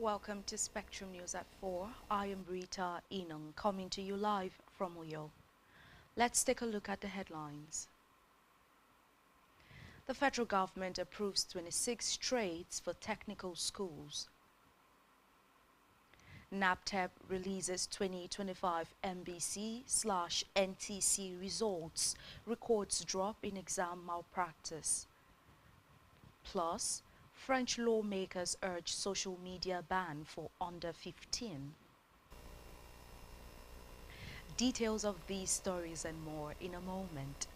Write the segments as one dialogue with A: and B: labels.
A: Welcome to Spectrum News at 4. I am Rita Inung, coming to you live from Uyo. Let's take a look at the headlines. The federal government approves 26 trades for technical schools. NABTEB releases 2025 MBC/NTC results, records drop in exam malpractice. Plus, French lawmakers urge social media ban for under 15. Details of these stories and more in a moment.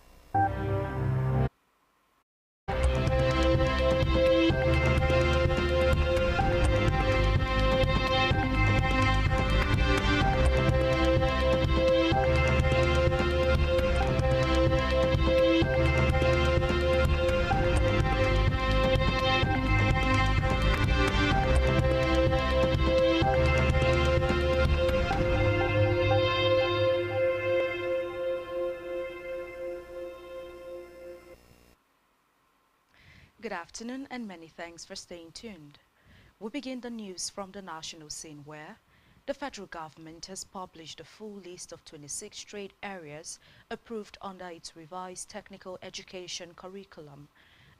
A: Good afternoon and many thanks for staying tuned. We begin the news from the national scene where the federal government has published a full list of 26 trade areas approved under its revised technical education curriculum.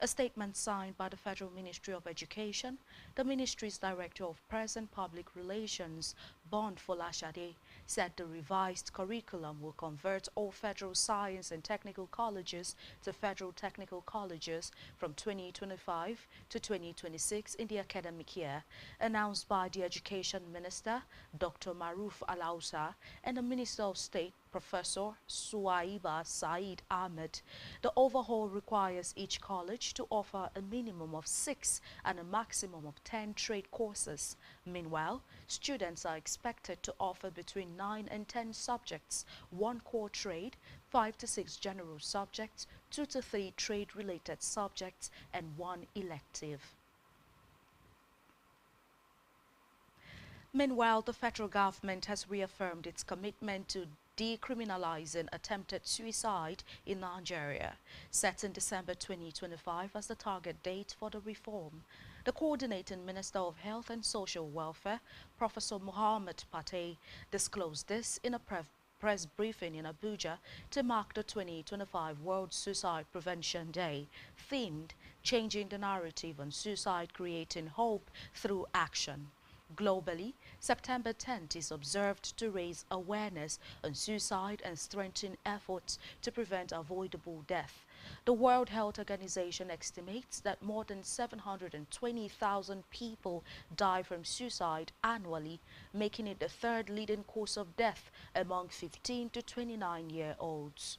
A: A statement signed by the Federal Ministry of Education, the ministry's Director of Press and Public Relations, Bond Folashade, said the revised curriculum will convert all federal science and technical colleges to federal technical colleges from 2025 to 2026 in the academic year, announced by the Education Minister, Dr. Maruf Alausa, and the Minister of State, Professor Suwaiba Said Ahmed. The overhaul requires each college to offer a minimum of 6 and a maximum of 10 trade courses. Meanwhile, students are expected to offer between 9 and 10 subjects, 1 core trade, 5 to 6 general subjects, 2 to 3 trade-related subjects, and 1 elective. Meanwhile, the federal government has reaffirmed its commitment to decriminalizing attempted suicide in Nigeria, setting December 2025 as the target date for the reform. The Coordinating Minister of Health and Social Welfare, Professor Muhammad Patey, disclosed this in a press briefing in Abuja to mark the 2025 World Suicide Prevention Day, themed Changing the Narrative on Suicide, Creating Hope Through Action. Globally, September 10th is observed to raise awareness on suicide and strengthen efforts to prevent avoidable death. The World Health Organization estimates that more than 720,000 people die from suicide annually, making it the third leading cause of death among 15 to 29-year-olds.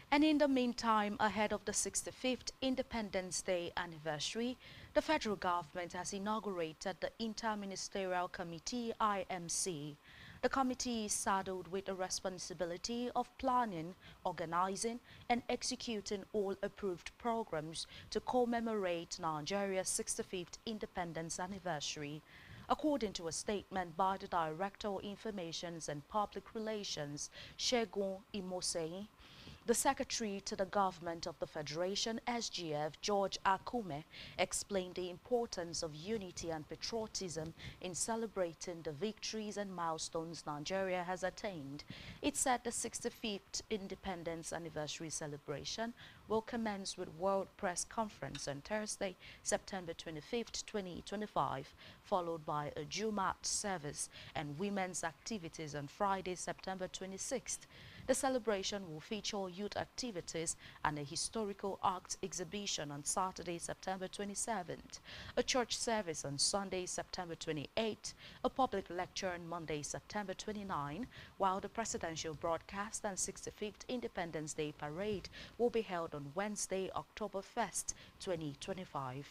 A: And in the meantime, ahead of the 65th Independence Day anniversary, the federal government has inaugurated the Interministerial Committee (IMC). The committee is saddled with the responsibility of planning, organizing, and executing all approved programs to commemorate Nigeria's 65th independence anniversary. According to a statement by the Director of Information and Public Relations, Segun Imoseyin, the Secretary to the Government of the Federation, SGF, George Akume, explained the importance of unity and patriotism in celebrating the victories and milestones Nigeria has attained. It said the 65th Independence Anniversary celebration will commence with World Press Conference on Thursday, September 25, 2025, followed by a Jumat service and women's activities on Friday, September 26th. The celebration will feature youth activities and a historical art exhibition on Saturday, September 27th, a church service on Sunday, September 28th, a public lecture on Monday, September 29th, while the presidential broadcast and 65th Independence Day parade will be held on Wednesday, October 1st, 2025.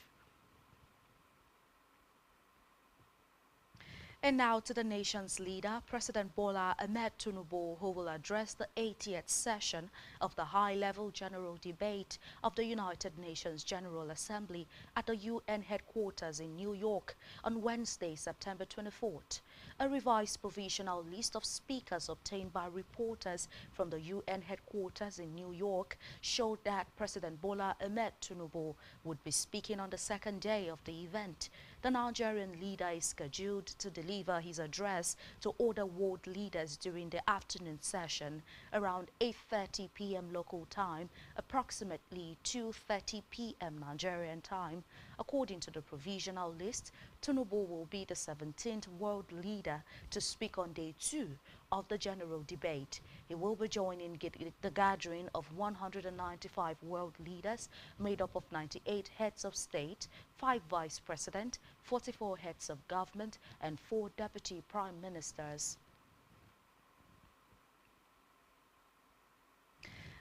A: And now to the nation's leader, President Bola Ahmed Tinubu, who will address the 80th session of the high-level general debate of the United Nations General Assembly at the UN headquarters in New York on Wednesday, September 24th. A revised provisional list of speakers obtained by reporters from the UN headquarters in New York showed that President Bola Ahmed Tinubu would be speaking on the second day of the event. The Nigerian leader is scheduled to deliver his address to other world leaders during the afternoon session around 8:30 p.m. local time, approximately 2:30 p.m. Nigerian time. According to the provisional list, Tinubu will be the 17th world leader to speak on day 2 of the general debate. He will be joining the gathering of 195 world leaders made up of 98 heads of state, 5 vice presidents, 44 heads of government, and 4 deputy prime ministers.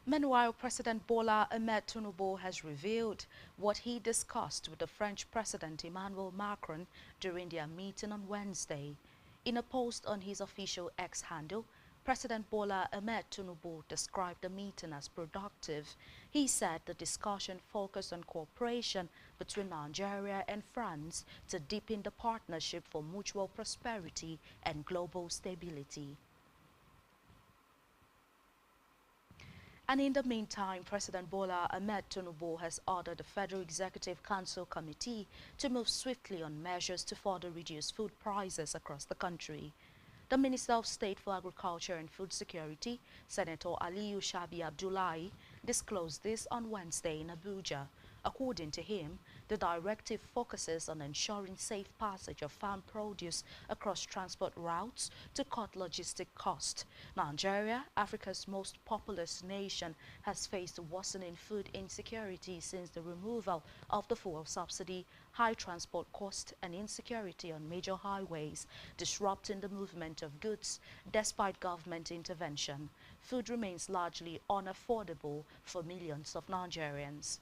A: Meanwhile, President Bola Ahmed Tinubu has revealed what he discussed with the French President Emmanuel Macron during their meeting on Wednesday. In a post on his official X handle, President Bola Ahmed Tinubu described the meeting as productive. He said the discussion focused on cooperation between Nigeria and France to deepen the partnership for mutual prosperity and global stability. And in the meantime, President Bola Ahmed Tinubu has ordered the Federal Executive Council Committee to move swiftly on measures to further reduce food prices across the country. The Minister of State for Agriculture and Food Security, Senator Aliyu Shabi Abdullahi, disclosed this on Wednesday in Abuja. According to him, the directive focuses on ensuring safe passage of farm produce across transport routes to cut logistic costs. Nigeria, Africa's most populous nation, has faced worsening food insecurity since the removal of the fuel subsidy, high transport costs, and insecurity on major highways, disrupting the movement of goods. Despite government intervention, food remains largely unaffordable for millions of Nigerians.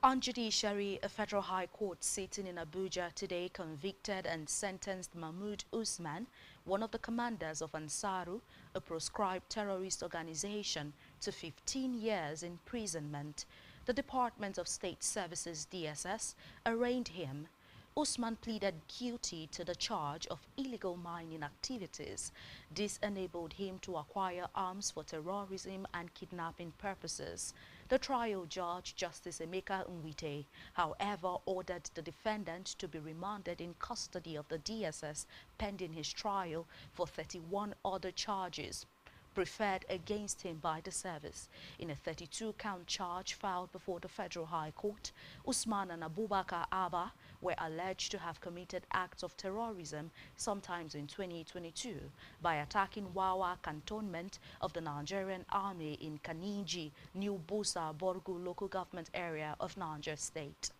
A: On judiciary, a federal high court sitting in Abuja today convicted and sentenced Mahmoud Usman, one of the commanders of Ansaru, a proscribed terrorist organization, to 15 years imprisonment. The Department of State Services (DSS) arraigned him. Usman pleaded guilty to the charge of illegal mining activities. This enabled him to acquire arms for terrorism and kidnapping purposes. The trial judge, Justice Emeka Nwite, however, ordered the defendant to be remanded in custody of the DSS pending his trial for 31 other charges preferred against him by the service. In a 32-count charge filed before the Federal High Court, Usman and Abubakar Abba were alleged to have committed acts of terrorism sometimes in 2022 by attacking Wawa cantonment of the Nigerian Army in Kaniji, New Busa, Borgu local government area of Niger State.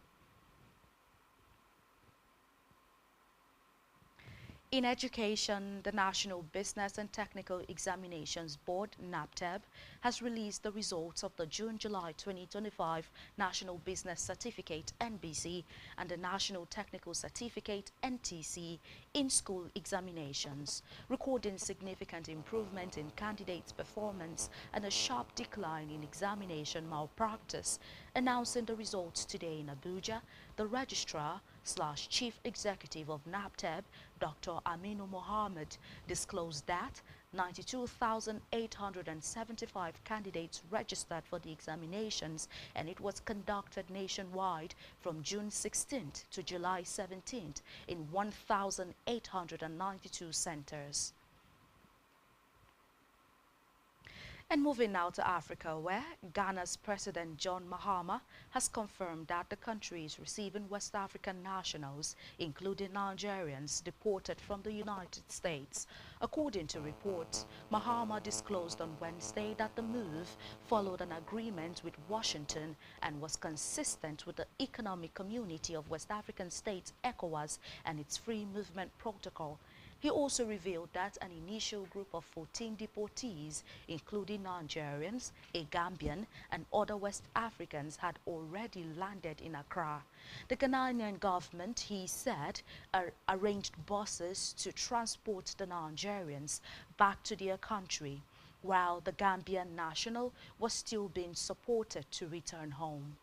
A: In education, the National Business and Technical Examinations Board, NABTEB, has released the results of the June-July 2025 National Business Certificate, NBC, and the National Technical Certificate, NTC, in-school examinations, recording significant improvement in candidates' performance and a sharp decline in examination malpractice. Announcing the results today in Abuja, the Registrar/Chief Executive of NABTEB, Dr. Aminu Mohammed, disclosed that 92,875 candidates registered for the examinations, and it was conducted nationwide from June 16th to July 17th in 1,892 centers. And moving now to Africa, where Ghana's President John Mahama has confirmed that the country is receiving West African nationals, including Nigerians, deported from the United States. According to reports, Mahama disclosed on Wednesday that the move followed an agreement with Washington and was consistent with the Economic Community of West African States, ECOWAS, and its Free Movement Protocol. He also revealed that an initial group of 14 deportees, including Nigerians, a Gambian, and other West Africans, had already landed in Accra. The Ghanaian government, he said, arranged buses to transport the Nigerians back to their country, while the Gambian national was still being supported to return home.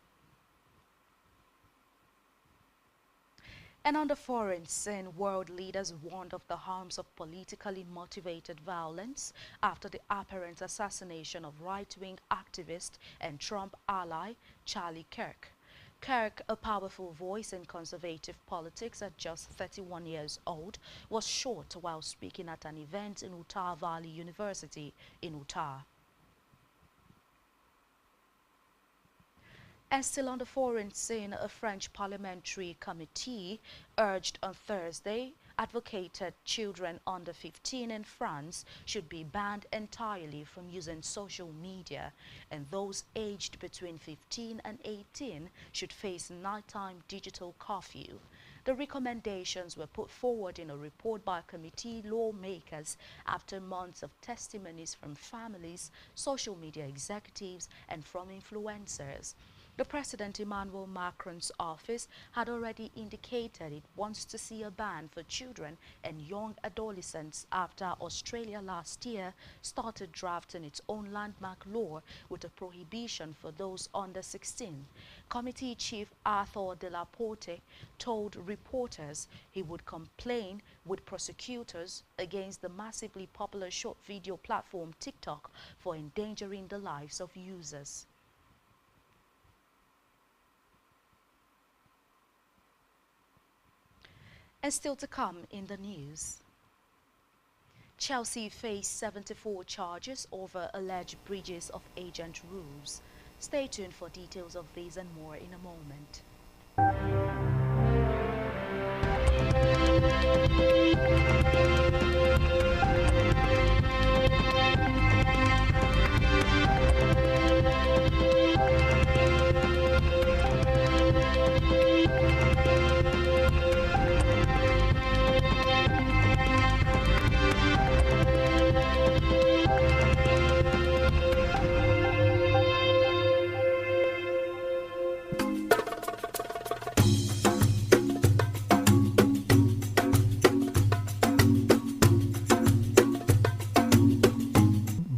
A: And on the foreign scene, world leaders warned of the harms of politically motivated violence after the apparent assassination of right-wing activist and Trump ally Charlie Kirk. Kirk, a powerful voice in conservative politics at just 31 years old, was shot while speaking at an event in Utah Valley University in Utah. And still on the foreign scene, a French parliamentary committee urged on Thursday advocated children under 15 in France should be banned entirely from using social media, and those aged between 15 and 18 should face nighttime digital curfew. The recommendations were put forward in a report by committee lawmakers after months of testimonies from families, social media executives, and from influencers. The President Emmanuel Macron's office had already indicated it wants to see a ban for children and young adolescents after Australia last year started drafting its own landmark law with a prohibition for those under 16. Committee Chief Arthur de la Porte told reporters he would complain with prosecutors against the massively popular short video platform TikTok for endangering the lives of users. And still to come in the news. Chelsea faced 74 charges over alleged breaches of agent rules. Stay tuned for details of these and more in a moment.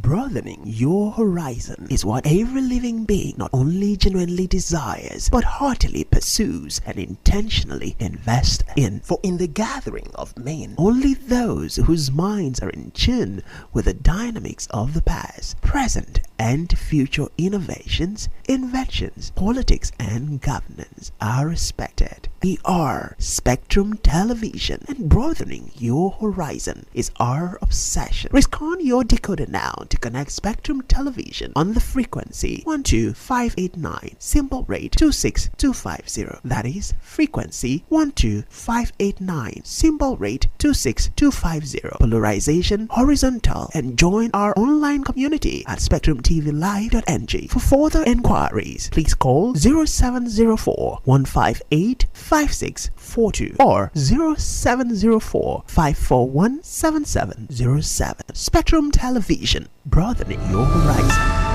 B: Broadening your horizon is what every living being not only genuinely desires, but heartily pursues and intentionally invests in. For in the gathering of men, only those whose minds are in tune with the dynamics of the past, present, and future innovations, inventions, politics, and governance are respected. We are Spectrum Television, and broadening your horizon is our obsession. Risk on your decoder now to connect Spectrum Television on the frequency 12589, symbol rate 26250. That is frequency 12589, symbol rate 26250. Polarization horizontal, and join our online community at spectrumtvlive.ng. For further enquiries, please call 0704 158 5642 or 0704 541 7707. Spectrum Television, broadening your horizon.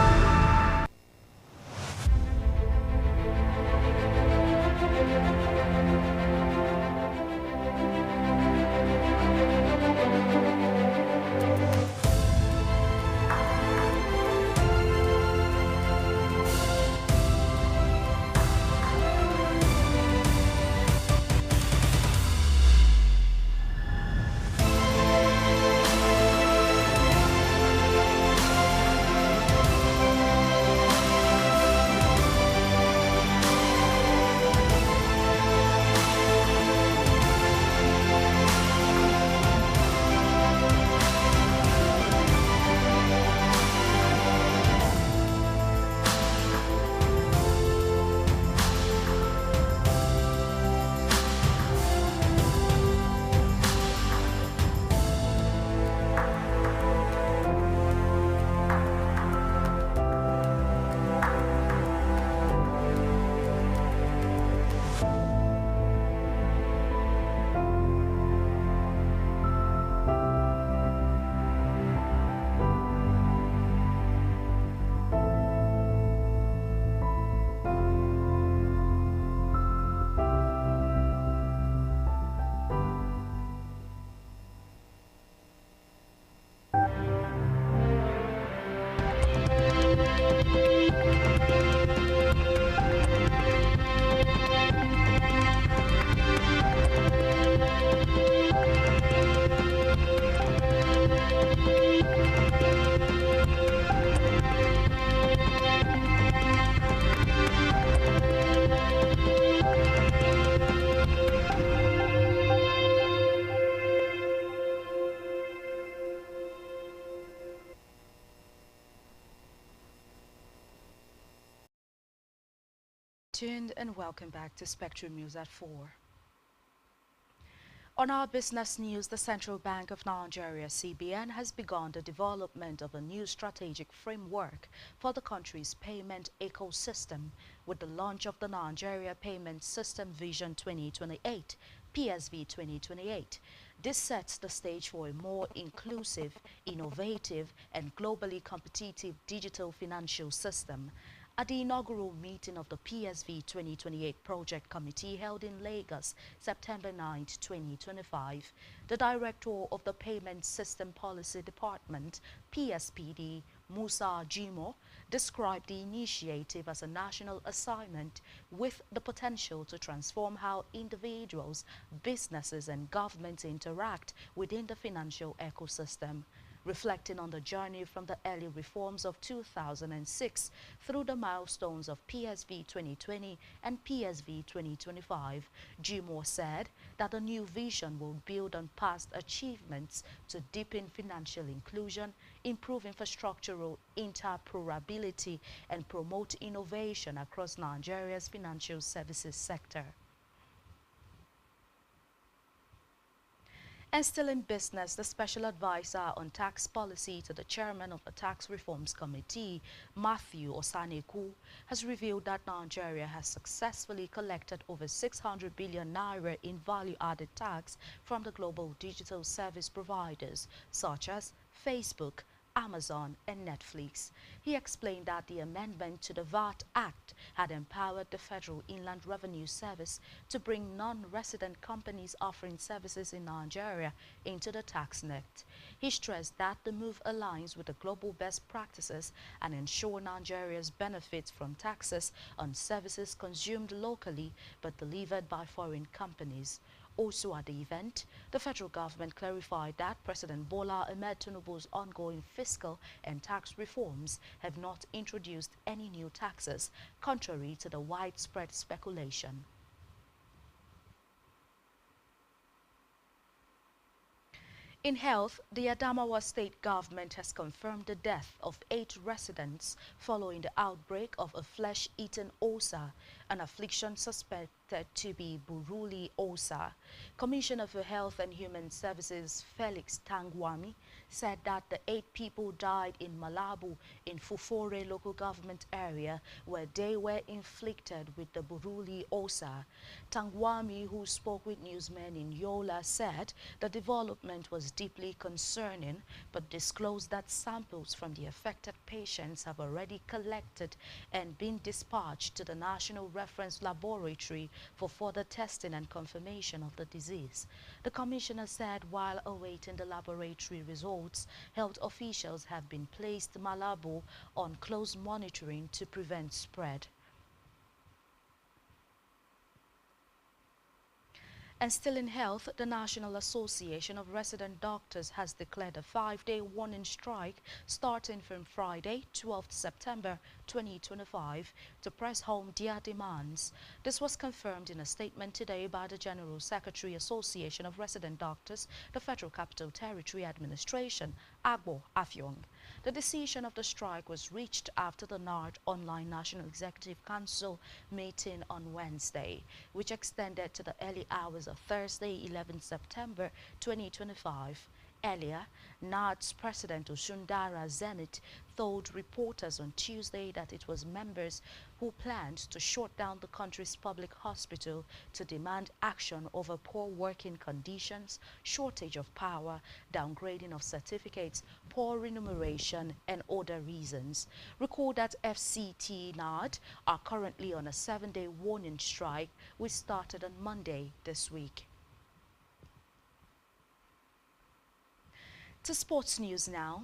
A: tuned and welcome back to Spectrum News at 4. On our business news, the Central Bank of Nigeria, CBN, has begun the development of a new strategic framework for the country's payment ecosystem with the launch of the Nigeria Payment System Vision 2028, PSV 2028. This sets the stage for a more inclusive, innovative, and globally competitive digital financial system. At the inaugural meeting of the PSV 2028 Project Committee held in Lagos, September 9, 2025, the Director of the Payment System Policy Department, PSPD, Musa Jimo, described the initiative as a national assignment with the potential to transform how individuals, businesses, and governments interact within the financial ecosystem. Reflecting on the journey from the early reforms of 2006 through the milestones of PSV 2020 and PSV 2025, Jimo said that the new vision will build on past achievements to deepen financial inclusion, improve infrastructural interoperability, and promote innovation across Nigeria's financial services sector. And still in business, the special advisor on tax policy to the chairman of the Tax Reforms Committee, Matthew Osaneku, has revealed that Nigeria has successfully collected over 600 billion naira in value-added tax from the global digital service providers such as Facebook, Amazon, and Netflix. He explained that the amendment to the VAT Act had empowered the Federal Inland Revenue Service to bring non-resident companies offering services in Nigeria into the tax net. He stressed that the move aligns with the global best practices and ensure Nigeria's benefits from taxes on services consumed locally but delivered by foreign companies. Also at the event, the federal government clarified that President Bola Ahmed Tinubu's ongoing fiscal and tax reforms have not introduced any new taxes, contrary to the widespread speculation. In health, the Adamawa state government has confirmed the death of 8 residents following the outbreak of a flesh-eating ulcer, an affliction suspected to be Buruli ulcer. Commissioner for Health and Human Services Felix Tangwami said that the 8 people died in Malabo in Fufore local government area where they were inflicted with the Buruli ulcer. Tangwami, who spoke with newsmen in Yola, said the development was deeply concerning, but disclosed that samples from the affected patients have already collected and been dispatched to the National Reference Laboratory for further testing and confirmation of the disease. The commissioner said while awaiting the laboratory results, health officials have been placed Malabo on close monitoring to prevent spread. And still in health, the National Association of Resident Doctors has declared a 5-day warning strike starting from Friday, 12th September 2025 to press home their demands. This was confirmed in a statement today by the General Secretary Association of Resident Doctors, the Federal Capital Territory Administration, Agbo Afyong. The decision of the strike was reached after the NARD Online National Executive Council meeting on Wednesday, which extended to the early hours of Thursday, 11 September 2025. Earlier, NARD's President Osundara Zenith told reporters on Tuesday that it was members who planned to shut down the country's public hospital to demand action over poor working conditions, shortage of power, downgrading of certificates, poor remuneration, and other reasons. Recall that FCT NARD are currently on a 7-day warning strike, which started on Monday this week. To sports news now.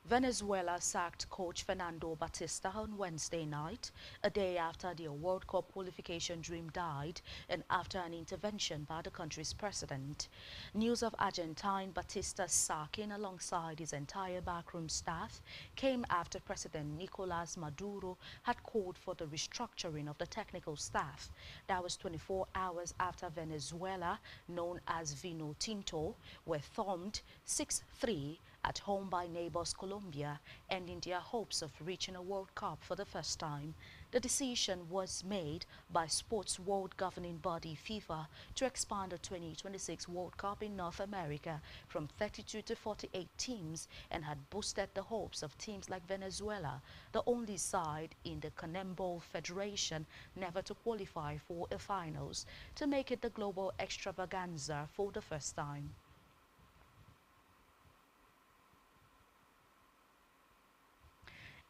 A: Venezuela sacked coach Fernando Batista on Wednesday night, a day after their World Cup qualification dream died and after an intervention by the country's president. News of Argentine Batista's sacking alongside his entire backroom staff came after President Nicolas Maduro had called for the restructuring of the technical staff. That was 24 hours after Venezuela, known as Vino Tinto, were thumped 6-3 at home by neighbors Colombia, ending their hopes of reaching a World Cup for the first time. The The decision was made by Sports World Governing Body FIFA to expand the 2026 World Cup in North America from 32 to 48 teams and had boosted the hopes of teams like Venezuela, the only side in the CONMEBOL Federation never to qualify for a finals, to make it the global extravaganza for the first time.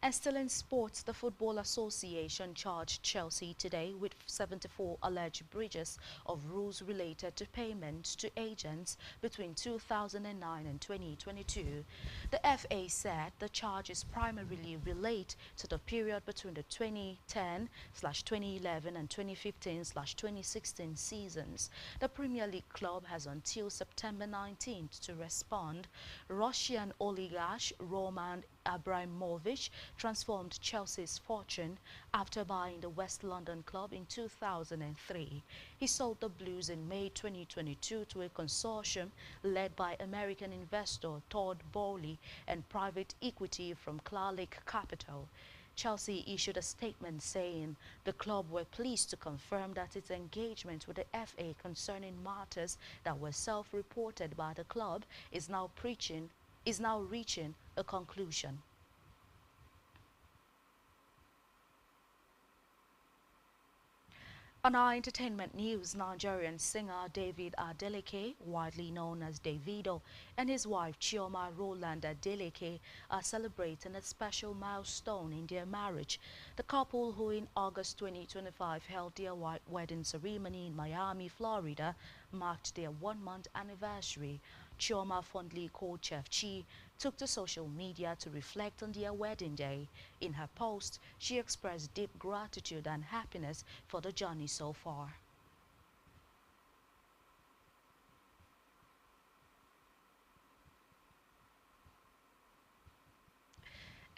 A: And still in sports, the Football Association charged Chelsea today with 74 alleged breaches of rules related to payments to agents between 2009 and 2022. The FA said the charges primarily relate to the period between the 2010/2011 and 2015/2016 seasons. The Premier League club has until September 19th to respond. Russian oligarch Roman Abramovich transformed Chelsea's fortune after buying the West London club in 2003. He sold the Blues in May 2022 to a consortium led by American investor Todd Boehly and private equity from Clarlake Capital. Chelsea issued a statement saying the club were pleased to confirm that its engagement with the FA concerning matters that were self-reported by the club is now reaching a conclusion. On our entertainment news, Nigerian singer David Adeleke, widely known as Davido, and his wife Chioma Roland Adeleke are celebrating a special milestone in their marriage. The couple, who in August 2025 held their wedding ceremony in Miami, Florida, marked their one-month anniversary. Chioma, fondly called Chef Chi, took to social media to reflect on their wedding day. In her post, she expressed deep gratitude and happiness for the journey so far.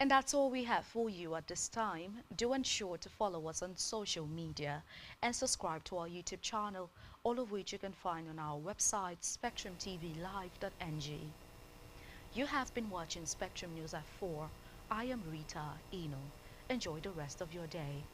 A: And that's all we have for you at this time. Do ensure to follow us on social media and subscribe to our YouTube channel, all of which you can find on our website, spectrumtvlive.ng. You have been watching Spectrum News at 4. I am Rita Eno. Enjoy the rest of your day.